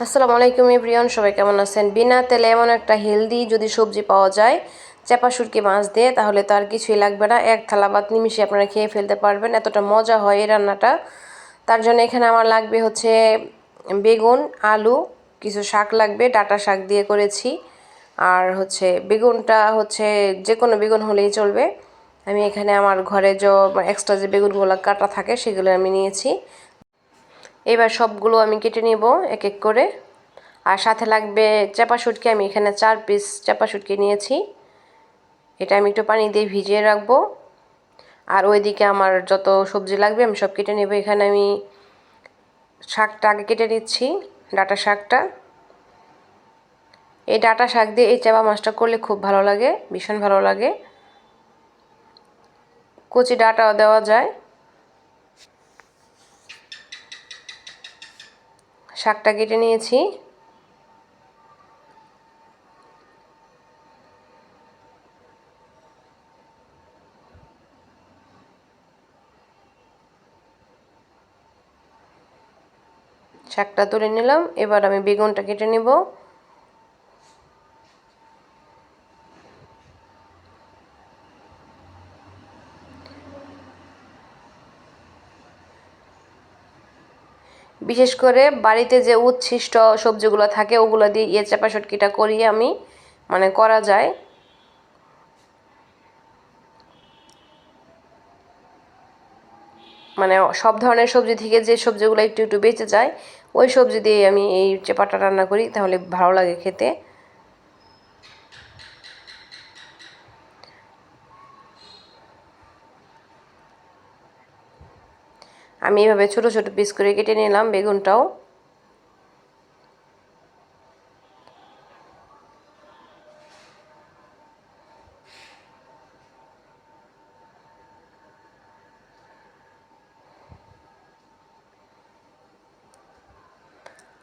আসসালামু আলাইকুম এভরিওয়ান, সবাই কেমন আছেন? বিনা তেলে এমন একটা হেলদি যদি সবজি পাওয়া যায় চাপা শুটকি মাছ দিয়ে, তাহলে তো আর কিছুই লাগবে না। এক থালা ভাত নিমিশে আপনারা খেয়ে ফেলতে পারবেন, এতটা মজা হয় এই রান্নাটা। তার জন্য এখানে আমার লাগবে হচ্ছে বেগুন, আলু, কিছু শাক লাগবে, ডাঁটা শাক দিয়ে করেছি। আর হচ্ছে বেগুনটা হচ্ছে যে কোনো বেগুন হলেই চলবে। আমি এখানে আমার ঘরে যে এক্সট্রা যে বেগুনগুলো কাটা থাকে সেগুলো আমি নিয়েছি। এবার সবগুলো আমি কেটে নিব এক এক করে। আর সাথে লাগবে চাপা শুটকি, আমি এখানে 4 পিস চাপা শুটকি নিয়েছি। এটা আমি একটু পানি দিয়ে ভিজিয়ে রাখবো। আর ওইদিকে আমার যত সবজি লাগবে আমি সব কেটে নেব। এখানে আমি শাকটা আগে কেটে নিচ্ছি, ডাঁটা শাকটা। এই ডাঁটা শাক দিয়ে এই চাপা মাছটা করলে খুব ভালো লাগে, ভীষণ ভালো লাগে। কচি ডাঁটাও দেওয়া যায়। শাকটা কেটে নিয়েছি। শাকটা তুলে নিলাম। এবার আমি বেগুনটা কেটে নেব। বিশেষ করে বাড়িতে যে উচ্ছিষ্ট সবজিগুলো থাকে ওগুলো দিয়ে চাপা শুটকিটা করি আমি, মানে করা যায়। মানে সব ধরনের সবজি থেকে যে সবজিগুলো একটু একটু বেঁচে যায় ওই সবজি দিয়ে আমি এই চাপাটা রান্না করি, তাহলে ভালো লাগে খেতে। আমি এভাবে ছোট ছোট পিস করে কেটে নিলাম বেগুনটাও।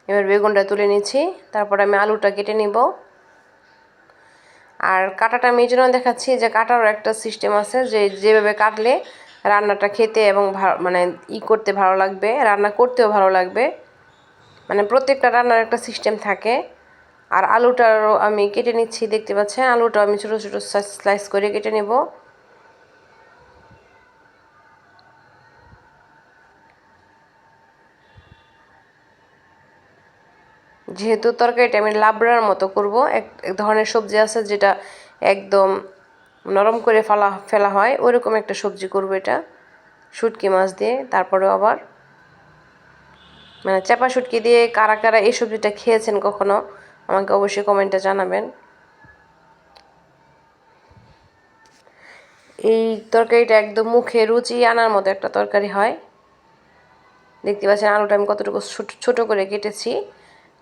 এবার বেগুনটা তুলে নিচ্ছি, তারপর আমি আলুটা কেটে নিব। আর কাটাটা আমি এই জন্য দেখাচ্ছি যে কাটারও একটা সিস্টেম আছে, যে যেভাবে কাটলে রান্নাটা খেতে এবং মানে করতে ভালো লাগবে, রান্না করতেও ভালো লাগবে। মানে প্রত্যেকটা রান্নার একটা সিস্টেম থাকে। আর আলুটারও আমি কেটে নিচ্ছি, দেখতে পাচ্ছেন আলুটা আমি ছোটো ছোটো স্লাইস করে কেটে নেব। যেহেতু তরকারিটা আমি লাবড়ার মতো করব, এক ধরনের সবজি আছে যেটা একদম নরম করে ফেলা হয়, ওইরকম একটা সবজি করব এটা শুটকি মাছ দিয়ে। তারপরে আবার মানে চাপা শুটকি দিয়ে কারা কারা এই সবজিটা খেয়েছেন কখনো আমাকে অবশ্যই কমেন্টে জানাবেন। এই তরকারিটা একদম মুখে রুচি আনার মতো একটা তরকারি হয়। দেখতে পাচ্ছেন আলুটা আমি কতটুকু ছোট করে কেটেছি,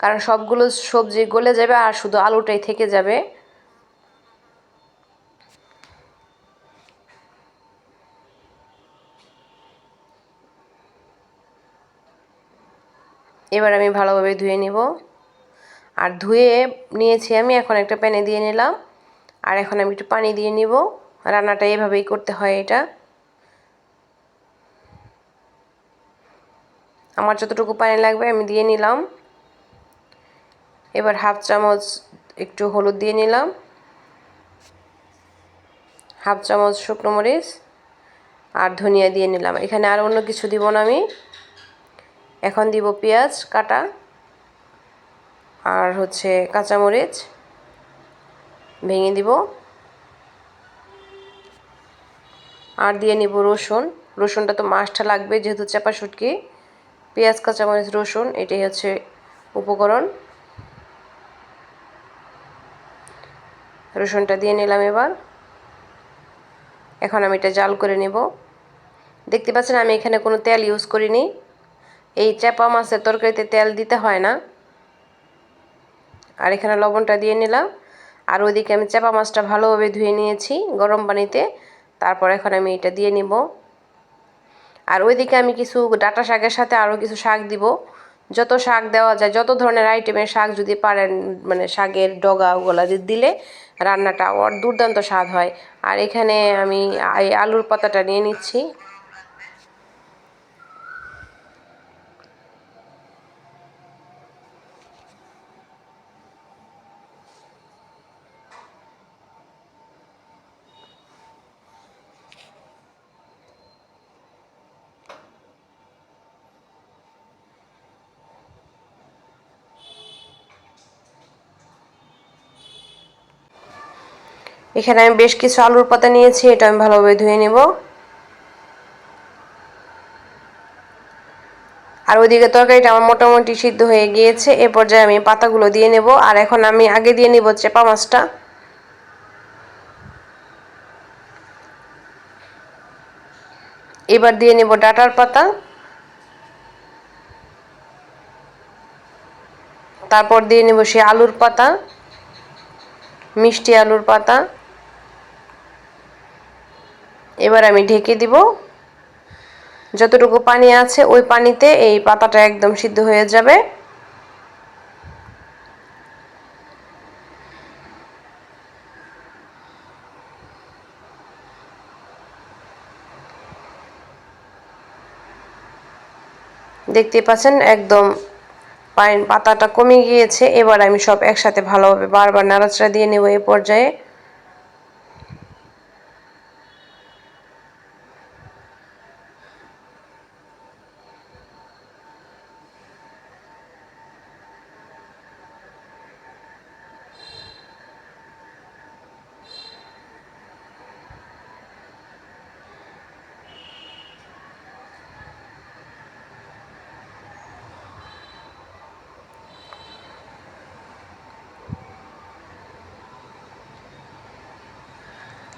কারণ সবগুলো সবজি গলে যাবে আর শুধু আলুটাই থেকে যাবে। এবার আমি ভালোভাবে ধুয়ে নিব। আর ধুয়ে নিয়েছি আমি, এখন একটা প্যানে দিয়ে নিলাম। আর এখন আমি একটু পানি দিয়ে নিব। রান্নাটা এভাবেই করতে হয় এটা। আমার যতটুকু পানি লাগবে আমি দিয়ে নিলাম। এবার হাফ চামচ একটু হলুদ দিয়ে নিলাম, হাফ চামচ শুকনো মরিচ আর ধনিয়া দিয়ে নিলাম। এখানে আর অন্য কিছু দিব না আমি। এখন দিব পেঁয়াজ কাটা আর হচ্ছে কাঁচামরিচ ভেঙে দিব। আর দিয়ে নিব রসুন। রসুনটা তো মাস্টটা লাগবে, যেহেতু চাপা শুটকি। পেঁয়াজ, কাঁচামরিচ, রসুন, এটাই হচ্ছে উপকরণ। রসুনটা দিয়ে নিলাম এবার। এখন আমি এটা জাল করে নেব। দেখতে পাচ্ছেন আমি এখানে কোনো তেল ইউজ করিনি। এই চাপা মাছের তরকারিতে তেল দিতে হয় না। আর এখানে লবণটা দিয়ে নিলাম। আর ওইদিকে আমি চাপা মাছটা ভালোভাবে ধুয়ে নিয়েছি গরম পানিতে। তারপর এখন আমি এটা দিয়ে নিব। আর ওইদিকে আমি কিছু ডাঁটা শাকের সাথে আরও কিছু শাক দিব। যত শাক দেওয়া যায়, যত ধরনের আইটেমের শাক যদি পারেন, মানে শাকের ডগা ওগুলা দিলে রান্নাটা দুর্দান্ত স্বাদ হয়। আর এখানে আমি এই আলুর পাতাটা নিয়ে নিচ্ছি। এখানে আমি বেশ কিছু আলুর পাতা নিয়েছি, এটা আমি ভালোভাবে ধুয়ে নেব। আর ওইদিকে তরকারিটা আমার মোটামুটি সিদ্ধ হয়ে গিয়েছে। এ পর্যায়ে আমি পাতাগুলো দিয়ে নেব। আর এখন আমি আগে দিয়ে নেব চেপা মাছটা। এবার দিয়ে নেব ডাঁটার পাতা, তারপর দিয়ে নেব সেই আলুর পাতা, মিষ্টি আলুর পাতা। এবার আমি ঢেকে দিব। যতটুকু পানি আছে ওই পানিতে এই পাতাটা একদম সিদ্ধ হয়ে যাবে। দেখতেই পাচ্ছেন একদম পাতাটা কমে গিয়েছে। এবার আমি সব একসাথে ভালোভাবে বারবার নাড়াচাড়া দিয়ে নেব।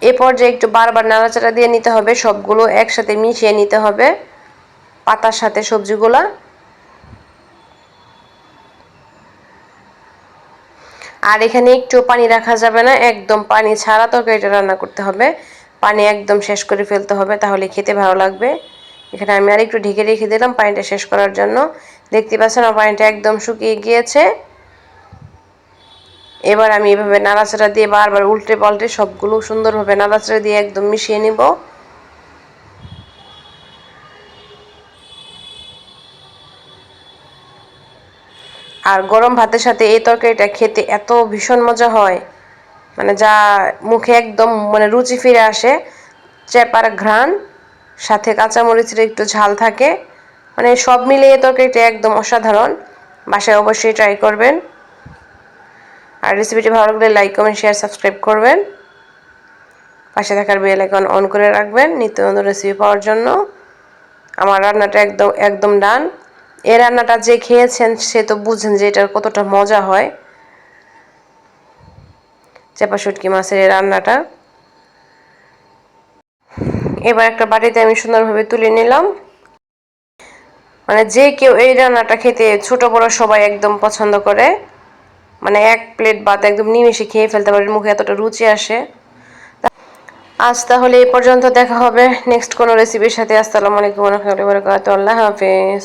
এই পর্যায়ে একটু বারবার নাড়াচাড়া দিয়ে নিতে হবে, সবগুলো একসাথে মিশিয়ে নিতে হবে পাতার সাথে সবজিগুলা। আর এখানে একটু পানি রাখা যাবে না, একদম পানি ছাড়া তরকারিটা রান্না করতে হবে। পানি একদম শেষ করে ফেলতে হবে, তাহলে খেতে ভালো লাগবে। এখানে আমি আর একটু ঢেকে রেখে দিলাম পানিটা শেষ করার জন্য। দেখতে পাচ্ছেন আমার পানিটা একদম শুকিয়ে গিয়েছে। এবার আমি এভাবে নাড়াচাড়া দিয়ে বারবার উল্টে পাল্টে সবগুলো সুন্দরভাবে নাড়াচাড়া দিয়ে একদম মিশিয়ে নিব। আর গরম ভাতের সাথে এই তরকারিটা খেতে এত ভীষণ মজা হয়, মানে যা মুখে একদম মানে রুচি ফিরে আসে। চেপার ঘ্রাণ, সাথে কাঁচামরিচের একটু ঝাল থাকে, মানে সব মিলিয়ে তরকারিটা একদম অসাধারণ। বাসায় অবশ্যই ট্রাই করবেন। আর রেসিপিটি ভালো লাগলে লাইক কমেন্ট শেয়ার সাবস্ক্রাইব করবেন। পাশে থাকার বেল আইকন অন করে রাখবেন নিত্য নতুন রেসিপি পাওয়ার জন্য। আমার রান্নাটা একদম একদম ডান। এই রান্নাটা যে খেয়েছেন সে তো বুঝেন যে এটার কতটা মজা হয়। চেপা শুটকি মাছের এই রান্নাটা এবার একটা বাটিতে আমি সুন্দরভাবে তুলে নিলাম। মানে যে কেউ এই রান্নাটা খেতে ছোট বড় সবাই একদম পছন্দ করে। মানে এক প্লেট ভাত একদম নিমেষে খেয়ে ফেলতে পারে, মুখে এতটা রুচি আসে। আজ তাহলে এই পর্যন্ত, দেখা হবে নেক্সট কোনো রেসিপির সাথে। আসসালামু আলাইকুম ওয়া রাহমাতুল্লাহি ওয়া বারাকাতুহু। আল্লাহ হাফেজ।